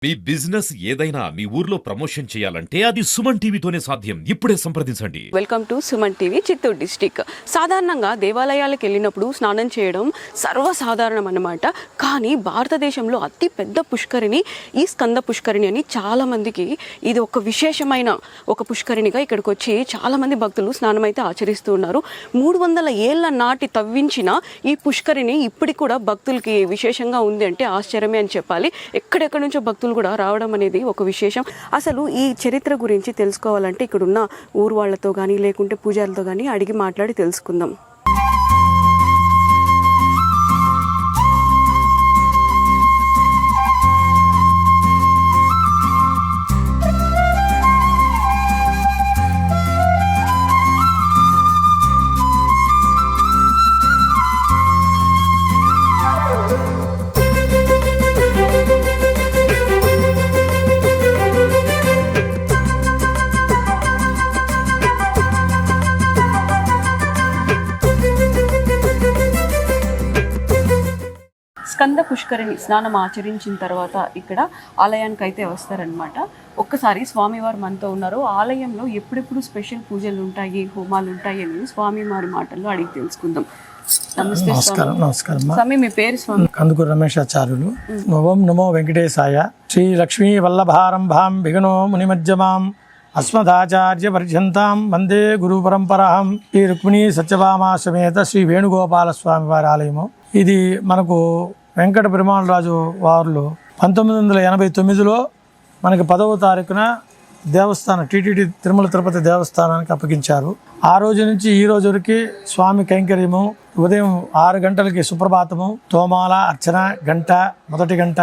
మీ business ఏదైనా మీ ఊర్లో promotion చేయాలంటే అది సుమన్ టీవీతోనే సాధ్యం. ఇప్పుడే సంప్రదించండి. Welcome to Suman TV Chittoor district. సాధారణంగా దేవాలయాలకు వెళ్ళినప్పుడు స్నానం చేయడం సర్వసాధారణం అన్నమాట. కానీ భారతదేశంలో అతి పెద్ద పుష్కరిణి ఈ స్కంద పుష్కరిణి అని చాలామందికి ఇది ఒక విశేషమైన ఒక పుష్కరిణిగా ఇక్కడికి వచ్చి చాలామంది భక్తులు స్నానం అయితే ఆచరిస్తూ ఉన్నారు. 300 ఏళ్ల నాటి తవ్వించిన ఈ పుష్కరిణి ఇప్పటికి కూడా భక్తులకి విశేషంగా ఉంది అంటే ఆశ్చర్యమే అని చెప్పాలి. ఎక్కడెక్కడి నుంచో భక్తులు కూడా రావడం అనేది ఒక విశేషం. అసలు ఈ చరిత్ర గురించి తెలుసుకోవాలంటే ఇక్కడున్న ఊరు వాళ్ళతో కానీ లేకుంటే పూజారులతో కానీ అడిగి మాట్లాడి తెలుసుకుందాం. స్కంద పుష్కరిణి స్నానం ఆచరించిన తర్వాత ఇక్కడ ఆలయానికి అయితే వస్తారనమాట. ఒక్కసారి స్వామివారు మనతో ఉన్నారు. ఆలయంలో ఎప్పుడెప్పుడు స్పెషల్ పూజలు ఉంటాయి, హోమాలు ఉంటాయి అని స్వామివారి మాటల్లో అడిగి తెలుసుకుందాం. నమస్తే నమస్కారం. స్వామి, మీ పేరు? స్వామి కందుకూరు రమేశాచార్యులు. ఓం నమో వెంకటేశాయ. శ్రీ లక్ష్మీ వల్లభారంభాం విఘ్నో మునిమజ్జమాం అస్మదాచార్య పర్యంతాం వందే గురు పరంపరాం. శ్రీ రుక్మిణీ సత్యభామా సమేత శ్రీ వేణుగోపాల స్వామి వారి ఆలయము. ఇది మనకు వెంకట పెరుమాళరాజు వారు 1989లో మనకి 10వ తారీఖున దేవస్థానం టీటీడీ తిరుమల తిరుపతి దేవస్థానానికి అప్పగించారు. ఆ రోజు నుంచి ఈ రోజు వరకు స్వామి కైంకర్యము ఉదయం 6 గంటలకి సుప్రభాతము, తోమాల అర్చన గంట, మొదటి గంట,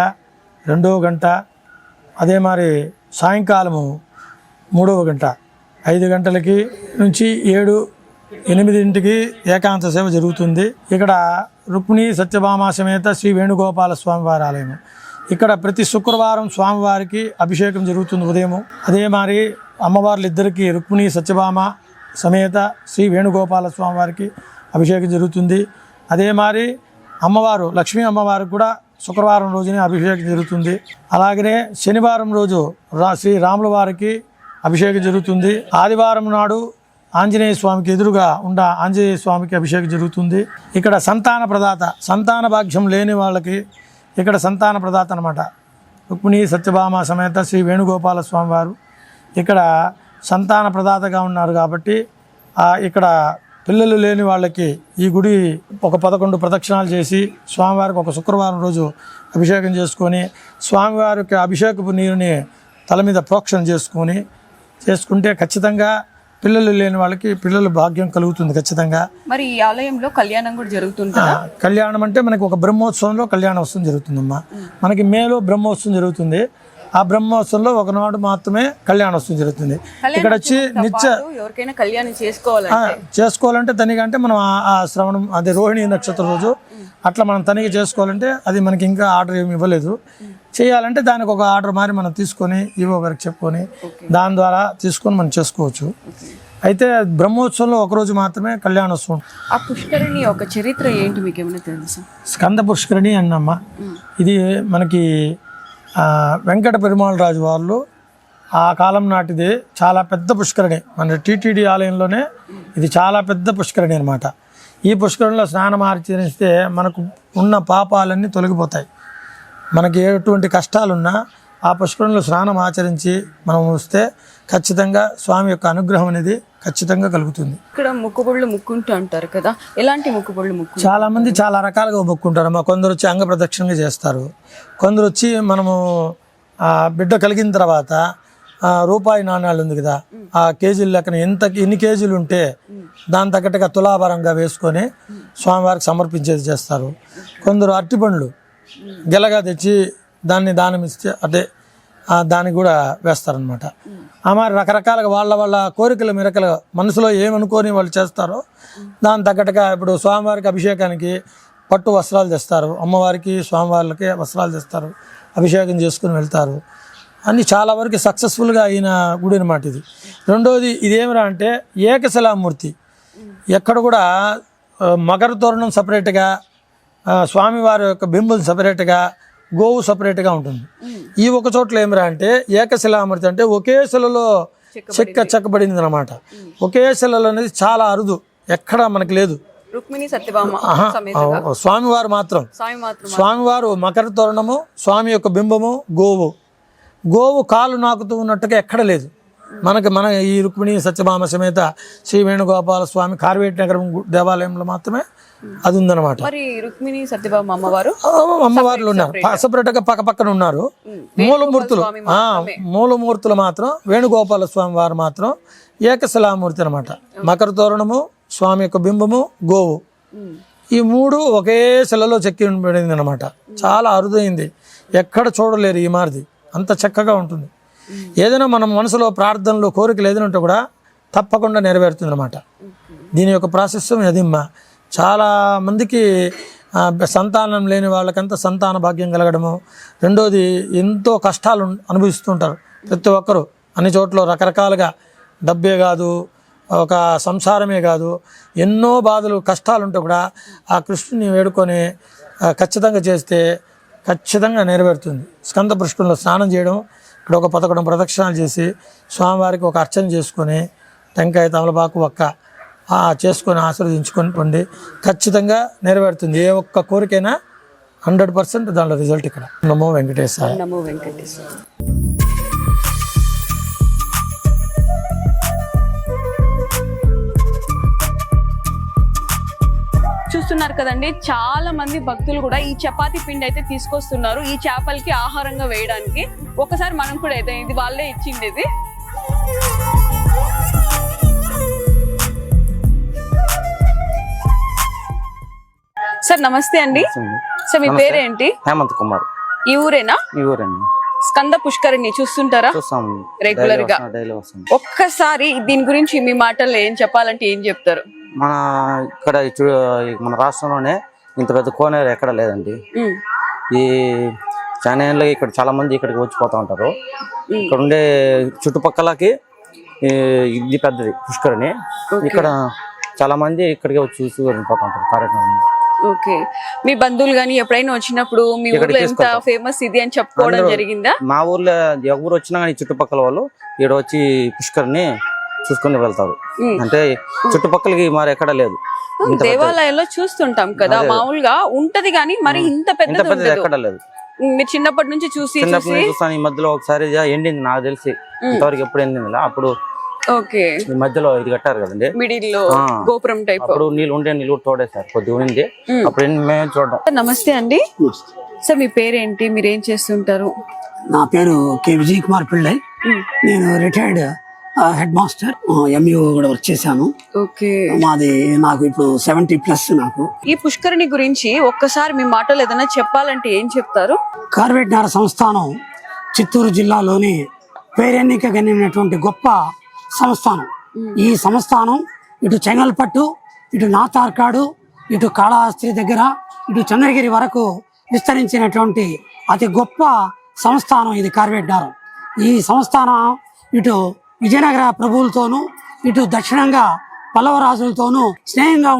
రెండవ గంట, అదే మరి సాయంకాలము 3వ గంట, 5 గంటలకి నుంచి 7-8 ఏకాంత సేవ జరుగుతుంది. ఇక్కడ రుక్మిణీ సత్యభామా సమేత శ్రీ వేణుగోపాల స్వామివారి ఆలయం. ఇక్కడ ప్రతి శుక్రవారం స్వామివారికి అభిషేకం జరుగుతుంది ఉదయము. అదే మరి అమ్మవార్లు ఇద్దరికి రుక్మిణీ సత్యభామ సమేత శ్రీ వేణుగోపాల స్వామివారికి అభిషేకం జరుగుతుంది. అదే మరి అమ్మవారు లక్ష్మీ అమ్మవారికి కూడా శుక్రవారం రోజునే అభిషేకం జరుగుతుంది. అలాగనే శనివారం రోజు శ్రీ రాముల వారికి అభిషేకం జరుగుతుంది. ఆదివారం నాడు ఆంజనేయ స్వామికి ఎదురుగా ఉన్న ఆంజనేయ స్వామికి అభిషేకం జరుగుతుంది. ఇక్కడ సంతాన భాగ్యం లేని వాళ్ళకి ఇక్కడ సంతాన ప్రదాత అనమాట రుక్మిణీ సత్యభామ సమేత శ్రీ వేణుగోపాల స్వామి వారు ఇక్కడ సంతాన ప్రదాతగా ఉన్నారు. కాబట్టి ఇక్కడ పిల్లలు లేని వాళ్ళకి ఈ గుడి ఒక 11 ప్రదక్షిణాలు చేసి స్వామివారికి ఒక శుక్రవారం రోజు అభిషేకం చేసుకొని స్వామివారికి అభిషేకపు నీరుని తల మీద ప్రోక్షణ చేసుకుంటే ఖచ్చితంగా పిల్లలు లేని వాళ్ళకి పిల్లల భాగ్యం కలుగుతుంది ఖచ్చితంగా. మరి ఈ ఆలయంలో కళ్యాణం కూడా జరుగుతుంది. కళ్యాణం అంటే మనకి ఒక బ్రహ్మోత్సవంలో కళ్యాణోత్సవం జరుగుతుందమ్మా. మనకి మేలో బ్రహ్మోత్సవం జరుగుతుంది. ఆ బ్రహ్మోత్సవంలో ఒకనాడు మాత్రమే కళ్యాణోత్సవం జరుగుతుంది. ఇక్కడ వచ్చి ఎవరికైనా కళ్యాణం చేసుకోవాలంటే తనిగంటే మనం ఆ శ్రవణం అదే రోహిణి నక్షత్రం రోజు అట్లా మనం తనిఖీ చేసుకోవాలంటే అది మనకి ఇంకా ఆర్డర్ ఏమి ఇవ్వలేదు. చేయాలంటే దానికి ఒక ఆర్డర్ మారి మనం తీసుకొని ఈవో గారికి చెప్పుకొని దాని ద్వారా తీసుకొని మనం చేసుకోవచ్చు. అయితే బ్రహ్మోత్సవంలో ఒకరోజు మాత్రమే కళ్యాణోత్సవం. ఆ పుష్కరిణి ఒక చరిత్ర ఏంటి మీకు ఏమైనా తెలుసా? స్కంద పుష్కరిణి అన్నమ్మ. ఇది మనకి వెంకట పెరుమాళరాజు వాళ్ళు ఆ కాలం నాటిది చాలా పెద్ద పుష్కరిణి. మన టీటీడీ ఆలయంలోనే ఇది చాలా పెద్ద పుష్కరిణి అనమాట. ఈ పుష్కరిణిలో స్నానం ఆచరిస్తే మనకు ఉన్న పాపాలన్నీ తొలగిపోతాయి. మనకి ఎటువంటి కష్టాలున్నా ఆ పుష్కరిణిలో స్నానం ఆచరించి మనం వస్తే ఖచ్చితంగా స్వామి యొక్క అనుగ్రహం అనేది ఖచ్చితంగా కలుగుతుంది. ఇక్కడ మొక్కుబడులు ముక్కుంటూ అంటారు కదా, ఎలాంటి మొక్కుబడులు ముక్కు? చాలా మంది చాలా రకాలుగా మొక్కుంటారు అమ్మా. కొందరు వచ్చి అంగ ప్రదక్షిణగా చేస్తారు. కొందరు వచ్చి మనము బిడ్డ కలిగిన తర్వాత రూపాయి నాణ్యాలు ఉంది కదా, ఆ కేజీల లెక్కన ఎన్ని కేజీలు ఉంటే దాని తగ్గట్టుగా తులాభారంగా వేసుకొని స్వామివారికి సమర్పించేది చేస్తారు. కొందరు అరటిపండ్లు గెలగా తెచ్చి దాన్ని దానం ఇస్తే అదే దానికి కూడా వేస్తారనమాట. మరి రకరకాలుగా వాళ్ళ కోరికల మేరకలు మనసులో ఏమనుకొని వాళ్ళు చేస్తారో దాని తగ్గట్టుగా ఇప్పుడు స్వామివారికి అభిషేకానికి పట్టు వస్త్రాలు తెస్తారు, అమ్మవారికి స్వామివారికి వస్త్రాలు తెస్తారు, అభిషేకం చేసుకుని వెళ్తారు. అన్ని చాలా వరకు సక్సెస్ఫుల్గా అయిన గుడి అనమాట ఇది. రెండోది ఇదేమిరా అంటే ఏకశిలామూర్తి. ఎక్కడ కూడా మకర తోరణం సపరేట్గా, స్వామివారి యొక్క బింబులు సపరేట్గా, గోవు సపరేట్గా ఉంటుంది. ఈ ఒక చోట్ల ఏమిరా అంటే ఏకశిలామూర్తి అంటే ఒకే శిలలో చెక్కబడింది అనమాట. ఒకే శిలలో అనేది చాలా అరుదు, ఎక్కడ మనకి లేదు. రుక్మిణి సత్యభామ స్వామివారు మాత్రం స్వామివారు మకర తోరణము, స్వామి యొక్క బింబము గోవు కాలు నాకుతూ ఉన్నట్టుగా ఎక్కడ లేదు మన ఈ రుక్మిణి సత్యభామ సమేత శ్రీ వేణుగోపాల స్వామి కార్వేటి నగరం దేవాలయంలో మాత్రమే అది ఉందన్నమాట. మరి రుక్మిణి సత్యభామ అమ్మవార్లు ఉన్నారు, సపరేట్గా పక్కన ఉన్నారు. మూలమూర్తులు మాత్రం వేణుగోపాల స్వామి వారు మాత్రం ఏకశిలామూర్తి అనమాట. మకర తోరణము, స్వామి యొక్క బింబము, గోవు, ఈ మూడు ఒకే శిలలో చెక్కి పడింది అనమాట. చాలా అరుదైంది, ఎక్కడ చూడలేరు ఈ మారిది, అంత చక్కగా ఉంటుంది. ఏదైనా మనం మనసులో ప్రార్థనలు కోరికలు ఏదైనా ఉంటే కూడా తప్పకుండా నెరవేరుతుంది అనమాట. దీని యొక్క ప్రాసెస్ అదిమ్మా. చాలా మందికి సంతానం లేని వాళ్ళకంతా సంతాన భాగ్యం కలగడము, రెండోది ఎంతో కష్టాలు అనుభవిస్తుంటారు ప్రతి ఒక్కరు. అన్ని చోట్ల రకరకాలుగా డబ్బే కాదు, ఒక సంసారమే కాదు, ఎన్నో బాధలు కష్టాలు ఉంటే కూడా ఆ కృష్ణుని వేడుకొని ఖచ్చితంగా చేస్తే ఖచ్చితంగా నెరవేరుతుంది. స్కంద పుష్కరంలో స్నానం చేయడం, ఇక్కడ ఒక 11 ప్రదక్షిణాలు చేసి స్వామివారికి ఒక అర్చన చేసుకొని టెంకాయ తమలపాకు ఒక్క చేసుకొని ఆశీర్వదించుకొని పండి ఖచ్చితంగా నెరవేరుతుంది. ఏ ఒక్క కోరికైనా 100% దానిలో రిజల్ట్ ఇక్కడ. నమో వెంకటేశ్వర. నమో వెంకటేశ్వర. చూస్తున్నారు కదండి, చాలా మంది భక్తులు కూడా ఈ చపాతీ పిండి అయితే తీసుకొస్తున్నారు ఈ చేపలకి ఆహారంగా వేయడానికి. ఒకసారి మనం కూడా అయితే ఇది వాళ్ళే ఇచ్చింది. ఇది సార్ నమస్తే అండి. సార్ మీ పేరేంటి? హేమంత్ కుమార్. ఈ ఊరేనా? ఈ ఊరండి. స్కంద పుష్కరిణి చూస్తుంటారా రెగ్యులర్ గా? ఒక్కసారి దీని గురించి మీ మాటల్లో ఏం చెప్పాలంటే ఏం చెప్తారు? మన ఇక్కడ మన రాష్ట్రంలోనే ఇంత పెద్ద కోనేరు ఎక్కడ లేదండి. ఈ చాలా ఏళ్ళకి ఇక్కడ చాలా మంది ఇక్కడికి వచ్చిపోతా ఉంటారు. ఇక్కడ ఉండే చుట్టుపక్కలకి ఇది పెద్దది పుష్కరిణి. ఇక్కడ చాలా మంది ఇక్కడికి వచ్చి చూసి వెళ్ళిపోతా ఉంటారు కార్యక్రమం. ఓకే, మీ బంధువులు గానీ ఎప్పుడైనా వచ్చినప్పుడు మీ ఊర్లో ఎంత ఫేమస్ ఇది అని చెప్పుకోవడం జరిగిందా? మా ఊర్లో ఎవరు వచ్చినా కానీ చుట్టుపక్కల వాళ్ళు ఇక్కడ వచ్చి పుష్కరిని చూసుకుని వెళ్తారు. అంటే చుట్టుపక్కలకి మరి ఎక్కడ లేదు. దేవాలయాల్లో చూస్తుంటాం కదా మామూలుగా ఉంటది కానీ మరి ఇంత పెద్దది ఎక్కడ లేదు. మీరు చిన్నప్పటి నుంచి చూస్తాను. ఈ మధ్యలో ఒకసారి ఎండింది నాకు తెలిసి, ఇంతవరకు ఎప్పుడు ఎండింది అప్పుడు. ఓకే, ఈ మధ్యలో ఇది కట్టారు కదండి మిడిల్ లో గోపురం టైప్. అప్పుడు నీళ్ళు తోడేసారు, కొద్దిగా ఉంది అప్పుడు మేము చూడడం. నమస్తే అండి సార్, మీ పేరేంటి, మీరేం చేస్తుంటారు? నా పేరు కె విజయ్ కుమార్ పిళ్ళై. నేను రిటైర్డ్ హెడ్ మాస్టర్, ఎంఈఓ కూడా వర్క్ చేశాను. ఓకే, నాకు ఇప్పుడు 70+ నాకు. ఈ పుష్కరిణి గురించి ఒక్కసారి మీ మాటలు ఏదైనా చెప్పాలంటే ఏం చెప్తారు? కార్వేటినార సంస్థానం చిత్తూరు జిల్లాలోని పేరెన్నికగనినటువంటి గొప్ప సంస్థానం. ఈ సంస్థానం ఇటు చెంగల్పట్టు, ఇటు నాతార్కాడు, ఇటు కాళహస్తి దగ్గర, ఇటు చంద్రగిరి వరకు విస్తరించినటువంటి అతి గొప్ప సంస్థానం ఇది కార్వేటినారం. ఈ సంస్థానం ఇటు విజయనగర ప్రభువులతోనూ, ఇటు దక్షిణంగా పల్లవరాజులతోనూ స్నేహంగా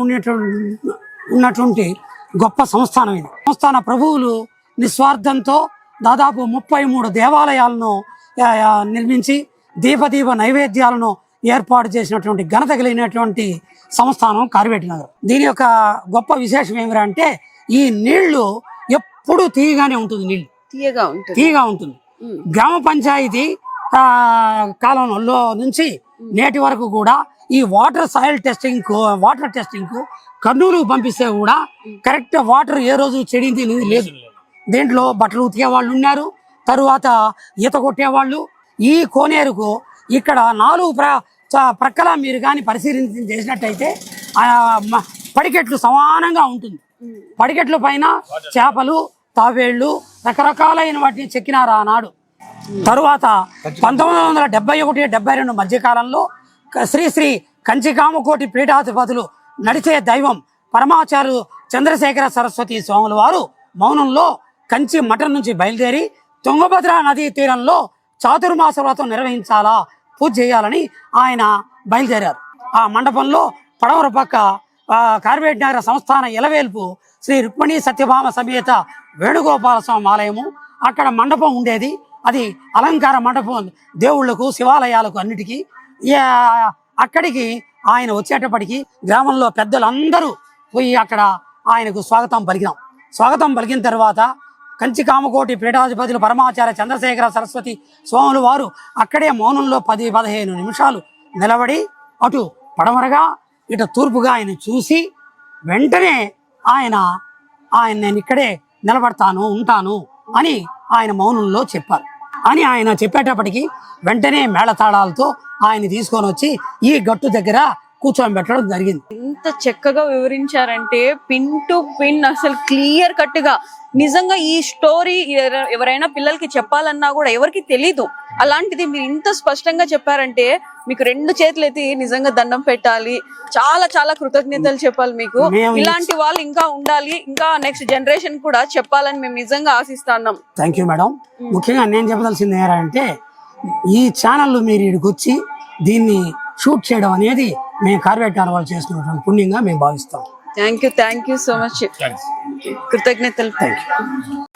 ఉన్నటువంటి గొప్ప సంస్థానం ఇది. సంస్థాన ప్రభువులు నిస్వార్థంతో దాదాపు 33 దేవాలయాలను నిర్మించి దీప నైవేద్యాలను ఏర్పాటు చేసినటువంటి ఘనత కలిగినటువంటి సంస్థానం కార్వేటినగర్. దీని యొక్క గొప్ప విశేషం ఏమిటంటే ఈ నీళ్లు ఎప్పుడు తీయగానే ఉంటుంది, నీళ్లు తీయగా ఉంటుంది. గ్రామ పంచాయతీ కాలంలో నుంచి నేటి వరకు కూడా ఈ వాటర్ టెస్టింగ్ కు కర్నూలు పంపిస్తే కూడా కరెక్ట్ వాటర్ ఏ రోజు చెడింది లేదు. దీంట్లో బట్టలు ఉతికే వాళ్ళు ఉన్నారు, తరువాత ఈత కొట్టేవాళ్ళు. ఈ కోనేరుకు ఇక్కడ 4 ప్రక్కల మీరు కానీ పరిశీలన చేసినట్టయితే పడికెట్లు సమానంగా ఉంటుంది. పడికెట్ల పైన చేపలు, తావేళ్లు, రకరకాలైన వాటిని చెక్కినారు ఆనాడు. తరువాత 1971-72 మధ్యకాలంలో శ్రీ కంచికామకోటి పీఠాధిపతులు నడిచే దైవం పరమాచార్యులు చంద్రశేఖర సరస్వతి స్వాముల వారు మౌనంలో కంచి మఠం నుంచి బయలుదేరి తుంగభద్ర నదీ తీరంలో చాతుర్మాస వ్రతం నిర్వహించాలా, పూజ చేయాలని ఆయన బయలుదేరారు. ఆ మండపంలో పడమర పక్క కార్వేటినగర సంస్థాన ఎలవేల్పు శ్రీ రుక్మిణీ సత్యభామ సమేత వేణుగోపాల స్వామి ఆలయము. అక్కడ మండపం ఉండేది, అది అలంకార మండపం దేవుళ్లకు శివాలయాలకు అన్నిటికీ. అక్కడికి ఆయన వచ్చేటప్పటికి గ్రామంలో పెద్దలందరూ పోయి అక్కడ ఆయనకు స్వాగతం పలికినాం. స్వాగతం పలికిన తర్వాత కంచి కామకోటి పీఠాధిపతులు పరమాచార్య చంద్రశేఖర సరస్వతి స్వాములు వారు అక్కడే మౌనంలో 10-15 నిమిషాలు నిలబడి అటు పడమరగా ఇటు తూర్పుగా ఆయన చూసి వెంటనే ఆయన నేను ఇక్కడే నిలబడతాను ఉంటాను అని ఆయన మౌనంలో చెప్పారు. అని ఆయన చెప్పేటప్పటికి వెంటనే మేళతాళాలతో ఆయన తీసుకొని వచ్చి ఈ గట్టు దగ్గర కూర్చోబెట్టడం జరిగింది. ఎంత చక్కగా వివరించారంటే పిన్ టు పిన్, అసలు క్లియర్ కట్ గా. నిజంగా ఈ స్టోరీ ఎవరైనా పిల్లలకి చెప్పాలన్నా కూడా ఎవరికి తెలీదు. అలాంటిది మీరు ఇంత స్పష్టంగా చెప్పారంటే మీకు 2 చేతులు ఎత్తి నిజంగా దండం పెట్టాలి. చాలా చాలా కృతజ్ఞతలు చెప్పాలి మీకు. ఇలాంటి వాళ్ళు ఇంకా ఉండాలి, ఇంకా నెక్స్ట్ జనరేషన్ కూడా చెప్పాలని మేము నిజంగా ఆశిస్తున్నాం. Thank you madam. ముఖ్యంగా నేను చెప్పదలసింది ఏంటంటే ఈ ఛానల్ మీరు ఇక్కడికి వచ్చి దీన్ని షూట్ చేయడం అనేది మేము కార్వేటార్ వాళ్ళు చేసుకున్నటువంటి పుణ్యంగా మేము భావిస్తాం. Thank you so much. కృతజ్ఞతలు. Thank you.